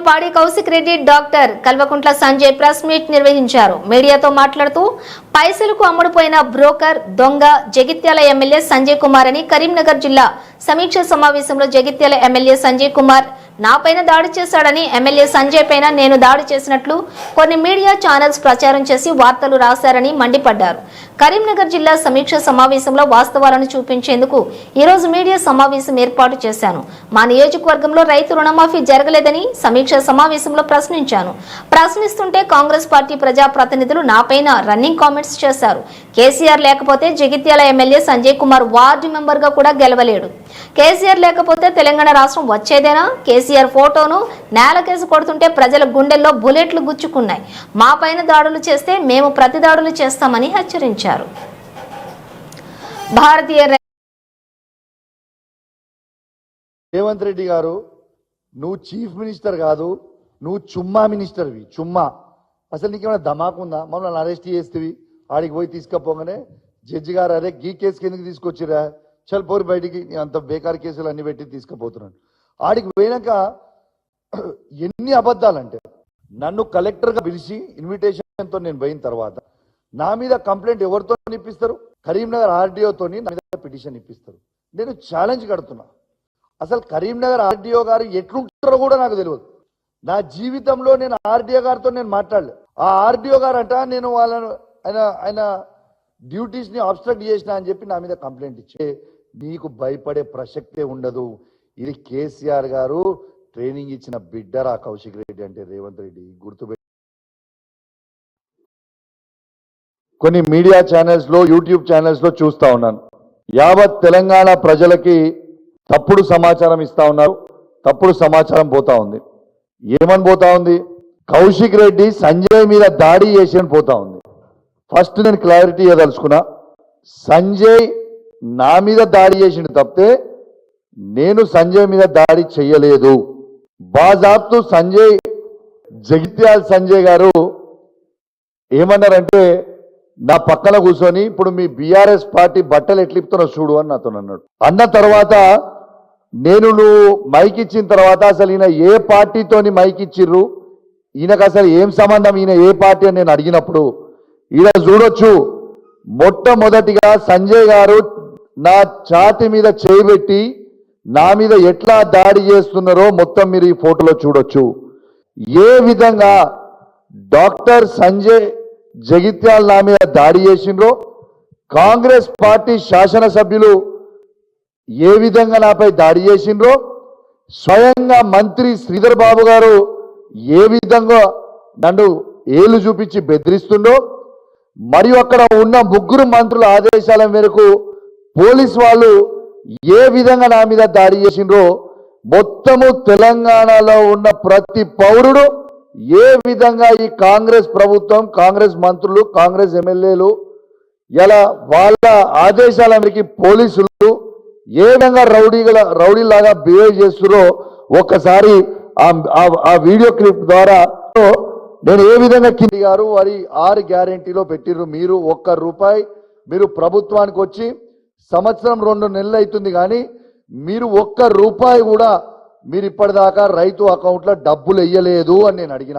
పాడి Kaushik Reddy doctor Kalvakuntla Sanjay press meet నిర్వహించారు. మీడియాతో మాట్లాడుతూ పైసలకు అమ్ముడుపోయిన బ్రోకర్ దొంగ జగిత్యాల ఎమ్మెల్యే సంజయ్ కుమార్ అని కరీంనగర్ జిల్లా సమీక్ష సమావేశంలో జగిత్యాల ఎమ్మెల్యే సంజయ్ కుమార్ నాపైన దాడి చేశాడని, ఎమ్మెల్యే సంజయ్ పైన నేను దాడి చేసినట్లు కొన్ని మీడియా ఛానల్స్ ప్రచారం చేసి వార్తలు రాశారని మండిపడ్డారు. కరీంనగర్ జిల్లా సమీక్ష సమావేశంలో వాస్తవాలను చూపించేందుకు ఈ రోజు మీడియా సమావేశం ఏర్పాటు చేశాను. మా నియోజకవర్గంలో రైతు రుణమాఫీ జరగలేదని సమీక్ష సమావేశంలో ప్రశ్నించాను. ప్రశ్నిస్తుంటే కాంగ్రెస్ పార్టీ ప్రజాప్రతినిధులు నాపైన రన్నింగ్ కామెంట్స్ చేశారు. కేసీఆర్ లేకపోతే Jagtial MLA Sanjay Kumar ward member గా కూడా గెలవలేడు. కేసీఆర్ లేకపోతే తెలంగాణ రాష్ట్రం వచ్చేదేనా? కేసీఆర్ ఫోటోను నేలకేసి కొడుతుంటే ప్రజల గుండెల్లో బుల్లెట్లు గుచ్చుకున్నాయి. మా పైన దాడులు చేస్తే మేము ప్రతి దాడులు చేస్తామని హెచ్చరించారు. భారతీయ రేవంత్ రెడ్డి గారు, నువ్వు చీఫ్ మినిస్టర్ కాదు, నువ్వు చుమ్మా మినిస్టర్వి. చుమ్మా అసలు నీకేమైనా ధమాకుందా? మమ్మల్ని అరెస్ట్ చేస్తేవి ఆడికి పోయి తీసుకపోగానే జడ్జి గారు అరే గీ కేసుకి ఎందుకు తీసుకొచ్చిరా, చల్ పోరు బయటికి, అంత బేకార్ కేసులు అన్ని పెట్టి తీసుకుపోతున్నాను. ఆడికి పోయినాక ఎన్ని అబద్ధాలంటే, నన్ను కలెక్టర్గా పిలిచి ఇన్విటేషన్తో నేను పోయిన తర్వాత నా మీద కంప్లైంట్ ఎవరితో ఇప్పిస్తారు? కరీంనగర్ ఆర్డీఓతో నా మీద పిటిషన్ ఇప్పిస్తారు. నేను ఛాలెంజ్ కడుతున్నా. అసలు కరీంనగర్ ఆర్డీఓ గారు ఎట్లుంటారో కూడా నాకు తెలియదు. నా జీవితంలో నేను ఆర్డీఓ గారితో నేను మాట్లాడలే. ఆ ఆర్డీఓ గారు అంట నేను వాళ్ళను ఆయన డ్యూటీస్ ని అబ్స్ట్రక్ట్ చేసిన అని చెప్పి నా మీద కంప్లైంట్ ఇచ్చే. నీకు భయపడే ప్రసక్తే ఉండదు. ఇది కేసీఆర్ గారు ట్రైనింగ్ ఇచ్చిన బిడ్డరా కౌశిక్ రెడ్డి అంటే రేవంత్ రెడ్డి, గుర్తుపెట్టి. కొన్ని మీడియా ఛానల్స్ లో, యూట్యూబ్ ఛానల్స్ లో చూస్తా ఉన్నాను, యావత్ తెలంగాణ ప్రజలకి తప్పుడు సమాచారం ఇస్తా ఉన్నారు. తప్పుడు సమాచారం పోతా ఉంది. ఏమని పోతా ఉంది? కౌశిక్ రెడ్డి సంజయ్ మీద దాడి చేసి అని పోతా ఉంది. ఫస్ట్ నేను క్లారిటీ ఇవ్వదలుచుకున్నా, సంజయ్ నా మీద దాడి చేసిండు తప్పితే నేను సంజయ్ మీద దాడి చెయ్యలేదు. బాజాబ్తు సంజయ్, జగిత్యాల సంజయ్ గారు ఏమన్నారంటే, నా పక్కన కూర్చొని ఇప్పుడు మీ బీఆర్ఎస్ పార్టీ బట్టలు ఎట్లిపుతున్నా చూడు అని నాతో అన్నాడు. అన్న తర్వాత నేను నువ్వు మైక్ ఇచ్చిన తర్వాత అసలు ఈయన ఏ పార్టీతోని మైక్ ఇచ్చిర్రు, ఈయనకు అసలు ఏం సంబంధం, ఈయన ఏ పార్టీ అని నేను అడిగినప్పుడు ఈయన చూడొచ్చు, మొట్టమొదటిగా సంజయ్ గారు నా ఛాతి మీద చేయబెట్టి నా మీద ఎట్లా దాడి చేస్తున్నారో మొత్తం మీరు ఈ ఫోటోలో చూడొచ్చు. ఏ విధంగా డాక్టర్ సంజయ్ జగిత్యాల నా మీద దాడి చేసిండ్రో, కాంగ్రెస్ పార్టీ శాసనసభ్యులు ఏ విధంగా నాపై దాడి చేసిండ్రో, స్వయంగా మంత్రి శ్రీధర్ బాబు గారు ఏ విధంగా నన్ను ఏలు చూపించి బెదిరిస్తుండో, మరియు అక్కడ ఉన్న ముగ్గురు మంత్రుల ఆదేశాల మేరకు పోలీసు వాళ్ళు ఏ విధంగా నా మీద దాడి చేసిండ్రో, మొత్తము తెలంగాణలో ఉన్న ప్రతి పౌరుడు ఏ విధంగా ఈ కాంగ్రెస్ ప్రభుత్వం, కాంగ్రెస్ మంత్రులు, కాంగ్రెస్ ఎమ్మెల్యేలు ఇలా వాళ్ళ ఆదేశాల మేరకు పోలీసులు ఏ విధంగా రౌడీలాగా బిహేవ్ చేస్తున్నారో ఒక్కసారి ఆ వీడియో క్లిప్ ద్వారా నేను ఏ విధంగా కింది గారు వారి 6 గ్యారెంటీలో పెట్టిర్రు. మీరు ₹1 మీరు ప్రభుత్వానికి వచ్చి సంవత్సరం 2 నెలలు అవుతుంది, కానీ మీరు ₹1 కూడా మీరు ఇప్పటిదాకా రైతు అకౌంట్లో డబ్బులు వెయ్యలేదు అని నేను అడిగిన.